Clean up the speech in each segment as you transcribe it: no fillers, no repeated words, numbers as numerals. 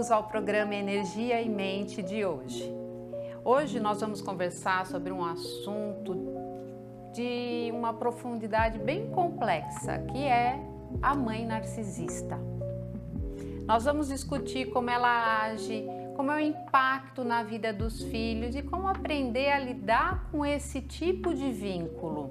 Bem-vindos ao programa Energia e Mente de hoje. Hoje nós vamos conversar sobre um assunto de uma profundidade bem complexa, que é a mãe narcisista. Nós vamos discutir como ela age, como é o impacto na vida dos filhos e como aprender a lidar com esse tipo de vínculo.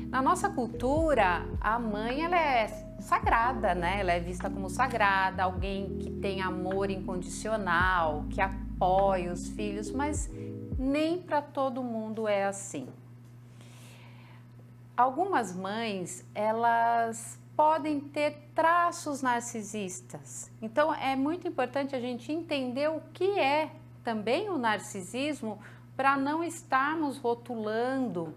Na nossa cultura, a mãe ela é sagrada, né? Ela é vista como sagrada, alguém que tem amor incondicional, que apoia os filhos, mas nem para todo mundo é assim. Algumas mães, elas podem ter traços narcisistas. Então, é muito importante a gente entender o que é também o narcisismo para não estarmos rotulando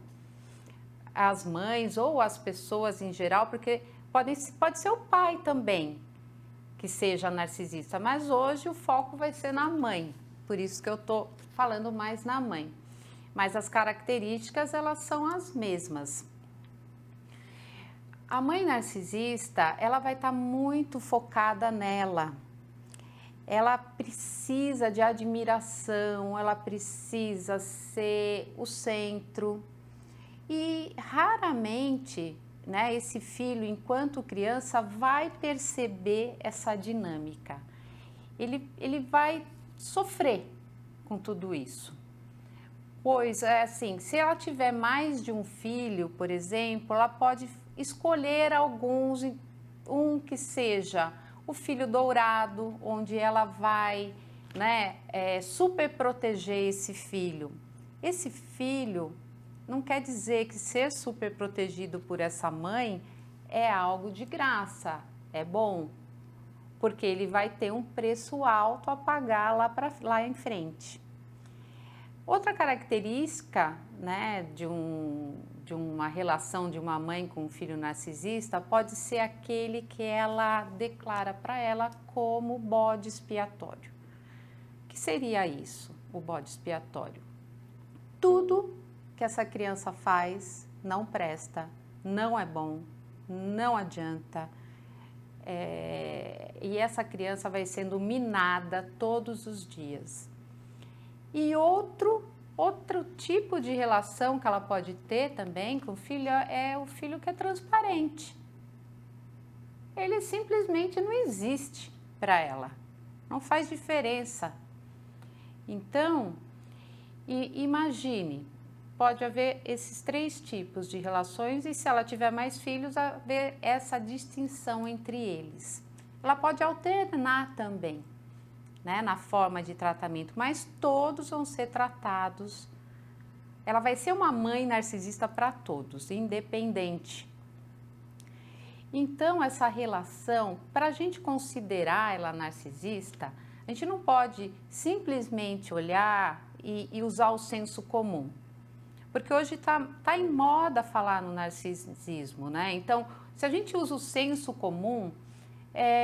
as mães ou as pessoas em geral, porque pode ser o pai também que seja narcisista, mas hoje o foco vai ser na mãe, por isso que eu estou falando mais na mãe. Mas as características, elas são as mesmas. A mãe narcisista, ela vai estar muito focada nela. Ela precisa de admiração, ela precisa ser o centro. E raramente, né, esse filho, enquanto criança, vai perceber essa dinâmica. Ele vai sofrer com tudo isso. Pois é assim, se ela tiver mais de um filho, por exemplo, ela pode escolher alguns, um que seja o filho dourado, onde ela vai, né, super proteger esse filho. Esse filho não quer dizer que ser super protegido por essa mãe é algo de graça, é bom, porque ele vai ter um preço alto a pagar lá em frente. Outra característica, né, de uma relação de uma mãe com um filho narcisista pode ser aquele que ela declara para ela como bode expiatório. O que seria isso, o bode expiatório? Tudo que essa criança faz não presta, não é bom, não adianta. E essa criança vai sendo minada todos os dias. E outro tipo de relação que ela pode ter também com o filho é o filho que é transparente. Ele simplesmente não existe para ela, não faz diferença. Então, imagine, pode haver esses três tipos de relações e se ela tiver mais filhos, haver essa distinção entre eles. Ela pode alternar também, né, na forma de tratamento, mas todos vão ser tratados. Ela vai ser uma mãe narcisista para todos, independente. Então, essa relação, para a gente considerar ela narcisista, a gente não pode simplesmente olhar e usar o senso comum. Porque hoje tá em moda falar no narcisismo, né? Então, se a gente usa o senso comum,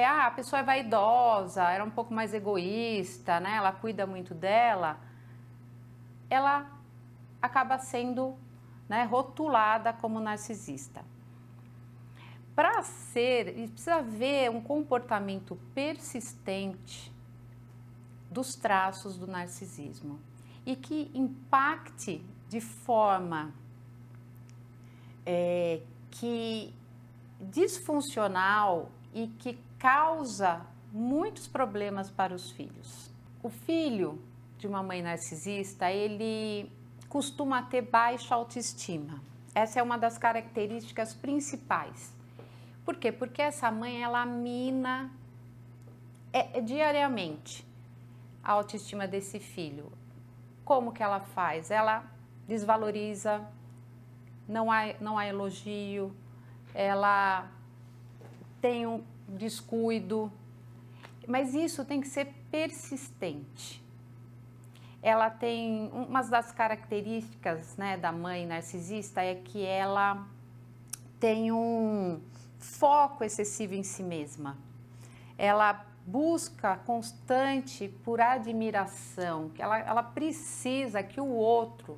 a pessoa é vaidosa, era um pouco mais egoísta, né? Ela cuida muito dela, ela acaba sendo, né, rotulada como narcisista. Para ser, precisa haver um comportamento persistente dos traços do narcisismo e que impacte de forma que disfuncional e que causa muitos problemas para os filhos. O filho de uma mãe narcisista, ele costuma ter baixa autoestima. Essa é uma das características principais. Por quê? Porque essa mãe, ela mina diariamente a autoestima desse filho. Como que ela faz? Ela desvaloriza, não há elogio, ela tem um descuido, mas isso tem que ser persistente. Ela tem, uma das características, né, da mãe narcisista é que ela tem um foco excessivo em si mesma. Ela busca constante por admiração, que ela precisa que o outro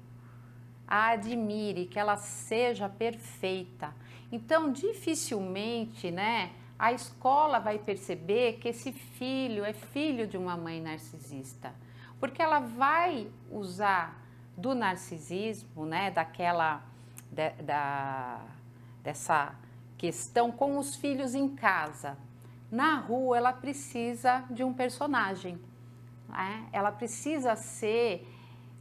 a admire, que ela seja perfeita. Então, dificilmente, né, a escola vai perceber que esse filho é filho de uma mãe narcisista, porque ela vai usar do narcisismo, né, dessa questão com os filhos em casa. Na rua, ela precisa de um personagem, né? Ela precisa ser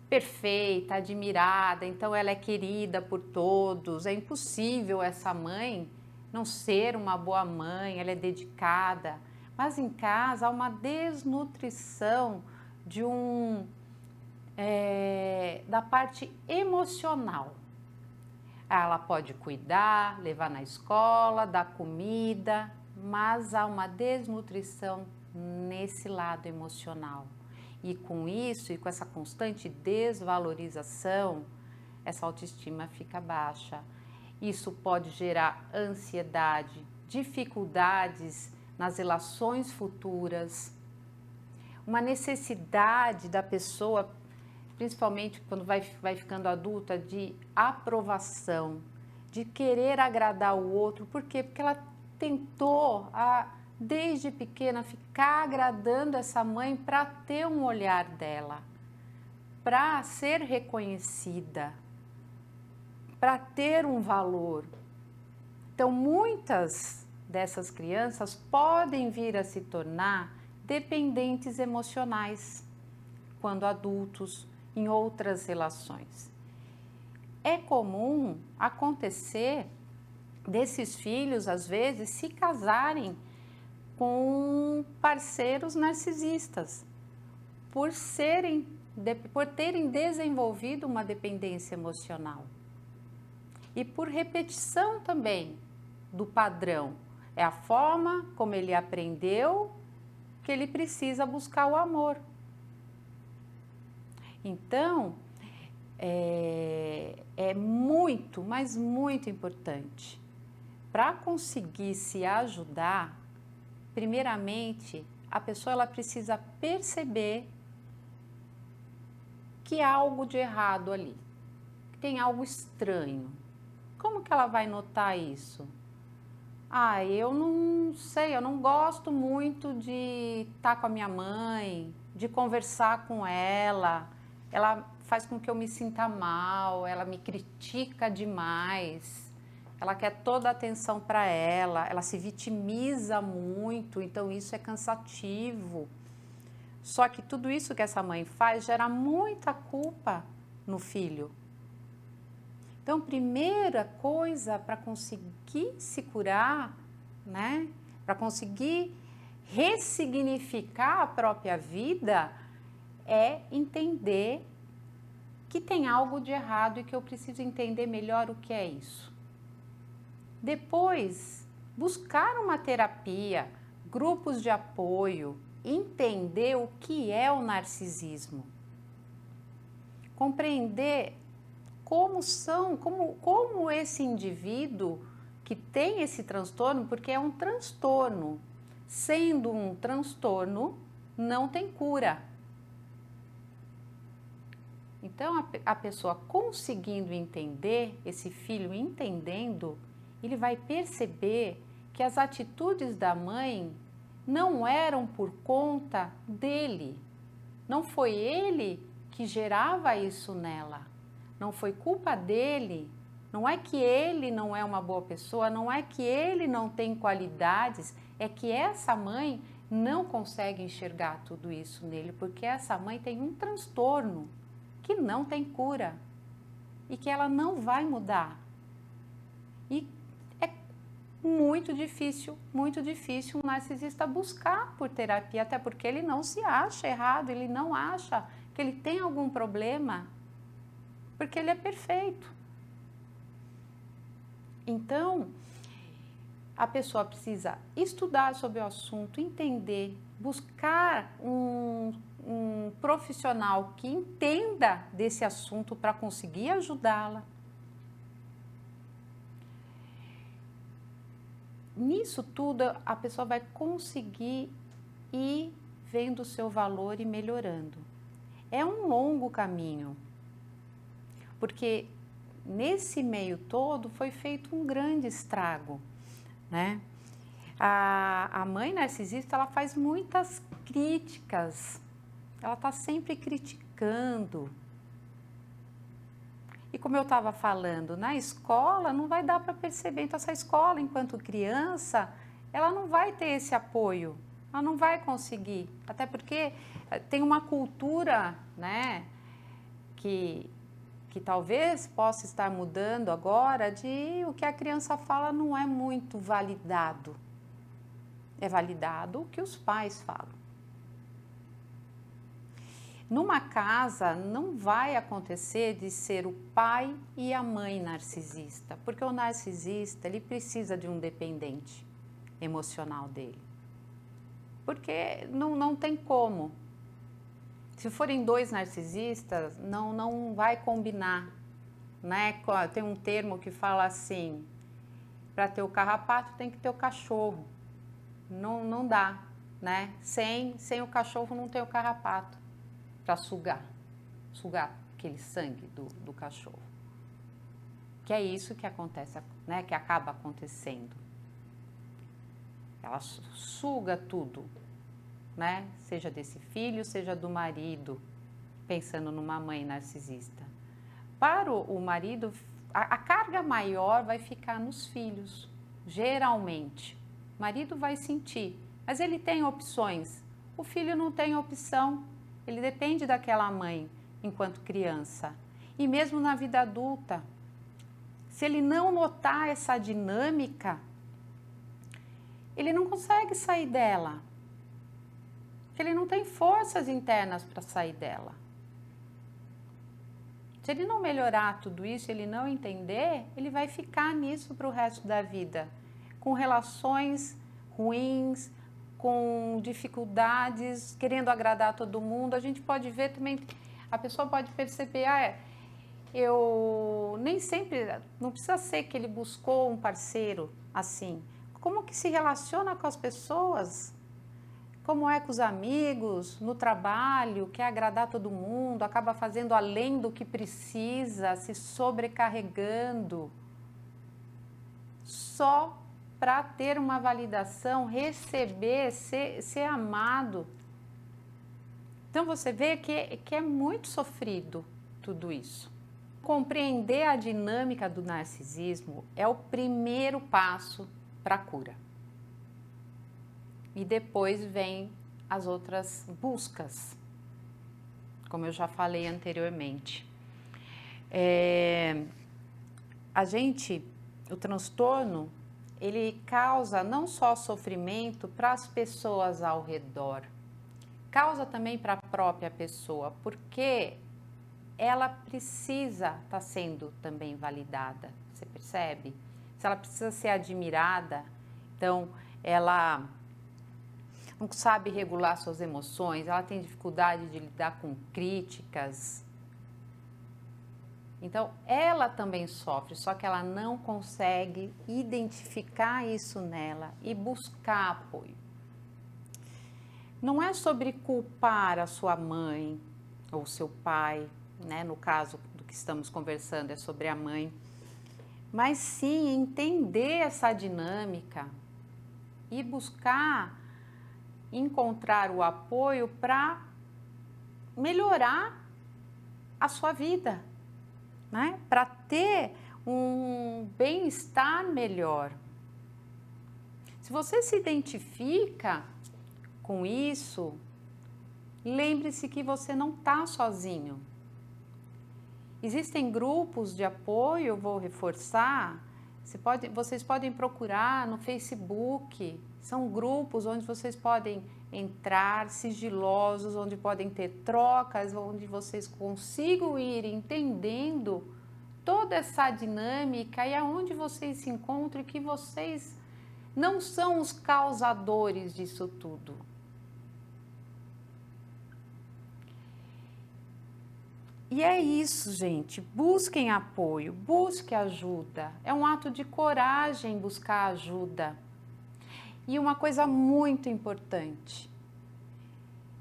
perfeita, admirada, então ela é querida por todos. É impossível essa mãe não ser uma boa mãe, ela é dedicada. Mas em casa há uma desnutrição de da parte emocional. Ela pode cuidar, levar na escola, dar comida, mas há uma desnutrição nesse lado emocional. E com isso, e com essa constante desvalorização, essa autoestima fica baixa. Isso pode gerar ansiedade, dificuldades nas relações futuras, uma necessidade da pessoa, principalmente quando vai ficando adulta, de aprovação, de querer agradar o outro. Por quê? Porque ela tentou, desde pequena, ficar agradando essa mãe para ter um olhar dela, para ser reconhecida, para ter um valor. Então, muitas dessas crianças podem vir a se tornar dependentes emocionais quando adultos, em outras relações. É comum acontecer desses filhos, às vezes, se casarem com parceiros narcisistas, por terem desenvolvido uma dependência emocional. E por repetição também do padrão. É a forma como ele aprendeu que ele precisa buscar o amor. Então, é muito, mas muito importante. Para conseguir se ajudar, primeiramente, a pessoa ela precisa perceber que há algo de errado ali, que tem algo estranho. Como que ela vai notar isso? Eu não sei, eu não gosto muito de estar com a minha mãe, de conversar com ela faz com que eu me sinta mal, ela me critica demais, ela quer toda a atenção para ela se vitimiza muito, então isso é cansativo. Só que tudo isso que essa mãe faz gera muita culpa no filho. Então, primeira coisa para conseguir se curar, né? Para conseguir ressignificar a própria vida, é entender que tem algo de errado e que eu preciso entender melhor o que é isso. Depois, buscar uma terapia, grupos de apoio, entender o que é o narcisismo. Compreender como esse indivíduo que tem esse transtorno, porque é um transtorno, sendo um transtorno, não tem cura. Então, a pessoa conseguindo entender, esse filho entendendo, ele vai perceber que as atitudes da mãe não eram por conta dele. Não foi ele que gerava isso nela. Não foi culpa dele. Não é que ele não é uma boa pessoa, não é que ele não tem qualidades, é que essa mãe não consegue enxergar tudo isso nele, porque essa mãe tem um transtorno que não tem cura e que ela não vai mudar. E é muito difícil um narcisista buscar por terapia, até porque ele não se acha errado, ele não acha que ele tem algum problema, porque ele é perfeito. Então, a pessoa precisa estudar sobre o assunto, entender, buscar um profissional que entenda desse assunto para conseguir ajudá-la. Nisso tudo, a pessoa vai conseguir ir vendo o seu valor e melhorando. É um longo caminho, porque nesse meio todo foi feito um grande estrago, né? A mãe narcisista, ela faz muitas críticas, ela está sempre criticando. E como eu estava falando, na escola não vai dar para perceber. Então, essa escola, enquanto criança, ela não vai ter esse apoio, ela não vai conseguir. Até porque tem uma cultura, né, que talvez possa estar mudando agora, de o que a criança fala não é muito validado. É validado o que os pais falam. Numa casa não vai acontecer de ser o pai e a mãe narcisista, porque o narcisista, ele precisa de um dependente emocional dele. Porque não tem como. Se forem dois narcisistas, não vai combinar, né? Tem um termo que fala assim, para ter o carrapato tem que ter o cachorro. Não dá, né? Sem o cachorro não tem o carrapato para sugar aquele sangue do cachorro. Que é isso que acontece, né? Que acaba acontecendo. Ela suga tudo, né? Seja desse filho, seja do marido, pensando numa mãe narcisista. Para o marido, a carga maior vai ficar nos filhos, geralmente. O marido vai sentir, mas ele tem opções. O filho não tem opção, ele depende daquela mãe enquanto criança. E mesmo na vida adulta, se ele não notar essa dinâmica, ele não consegue sair dela. Porque ele não tem forças internas para sair dela. Se ele não melhorar tudo isso, ele não entender, ele vai ficar nisso para o resto da vida. Com relações ruins, com dificuldades, querendo agradar todo mundo. A gente pode ver também, a pessoa pode perceber, eu nem sempre, não precisa ser que ele buscou um parceiro assim. Como que se relaciona com as pessoas? Como é com os amigos, no trabalho, quer agradar todo mundo, acaba fazendo além do que precisa, se sobrecarregando, só para ter uma validação, receber, ser amado. Então você vê que é muito sofrido tudo isso. Compreender a dinâmica do narcisismo é o primeiro passo para a cura. E depois vem as outras buscas, como eu já falei anteriormente. O transtorno, ele causa não só sofrimento para as pessoas ao redor, causa também para a própria pessoa, porque ela precisa estar sendo também validada, você percebe? Se ela precisa ser admirada, então ela não sabe regular suas emoções, ela tem dificuldade de lidar com críticas. Então, ela também sofre, só que ela não consegue identificar isso nela e buscar apoio. Não é sobre culpar a sua mãe ou seu pai, né? No caso do que estamos conversando, é sobre a mãe, mas sim entender essa dinâmica e buscar encontrar o apoio para melhorar a sua vida, né? Para ter um bem-estar melhor. Se você se identifica com isso, lembre-se que você não está sozinho. Existem grupos de apoio, vou reforçar, vocês podem procurar no Facebook, são grupos onde vocês podem entrar sigilosos, onde podem ter trocas, onde vocês consigam ir entendendo toda essa dinâmica e aonde vocês se encontram e que vocês não são os causadores disso tudo. E é isso, gente. Busquem apoio, busquem ajuda. É um ato de coragem buscar ajuda. E uma coisa muito importante,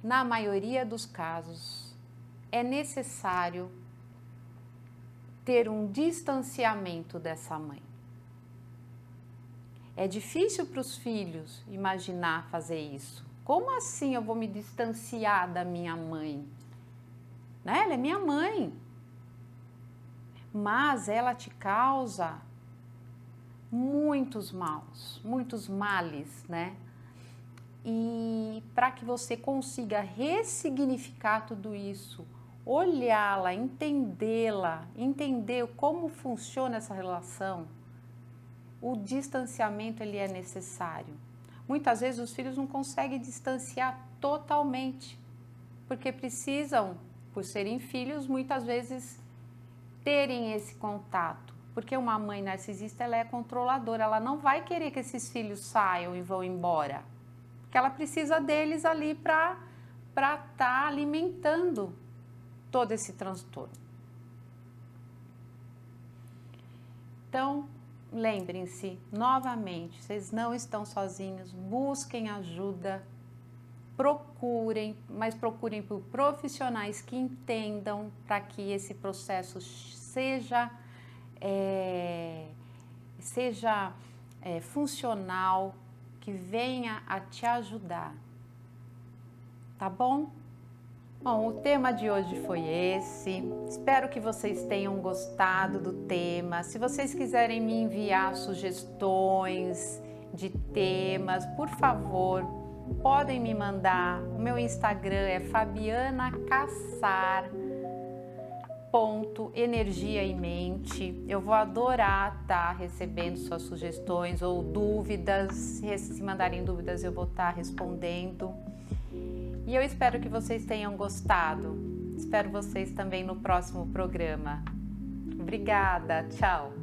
na maioria dos casos, é necessário ter um distanciamento dessa mãe. É difícil para os filhos imaginar fazer isso. Como assim eu vou me distanciar da minha mãe? Né? Ela é minha mãe. Mas ela te causa muitos muitos males, né? E para que você consiga ressignificar tudo isso, olhá-la, entendê-la, entender como funciona essa relação, o distanciamento ele é necessário. Muitas vezes os filhos não conseguem distanciar totalmente, porque precisam, por serem filhos, muitas vezes terem esse contato. Porque uma mãe narcisista, ela é controladora, ela não vai querer que esses filhos saiam e vão embora. Porque ela precisa deles ali para estar alimentando todo esse transtorno. Então, lembrem-se, novamente, vocês não estão sozinhos, busquem ajuda, procurem, mas procurem por profissionais que entendam para que esse processo seja funcional, que venha a te ajudar, tá bom? Bom, o tema de hoje foi esse. Espero que vocês tenham gostado do tema. Se vocês quiserem me enviar sugestões de temas, por favor, podem me mandar. O meu Instagram é fabianacassar.energia e mente. Eu vou adorar estar recebendo suas sugestões ou dúvidas. Se mandarem dúvidas, eu vou estar respondendo. E eu espero que vocês tenham gostado. Espero vocês também no próximo programa. Obrigada, tchau!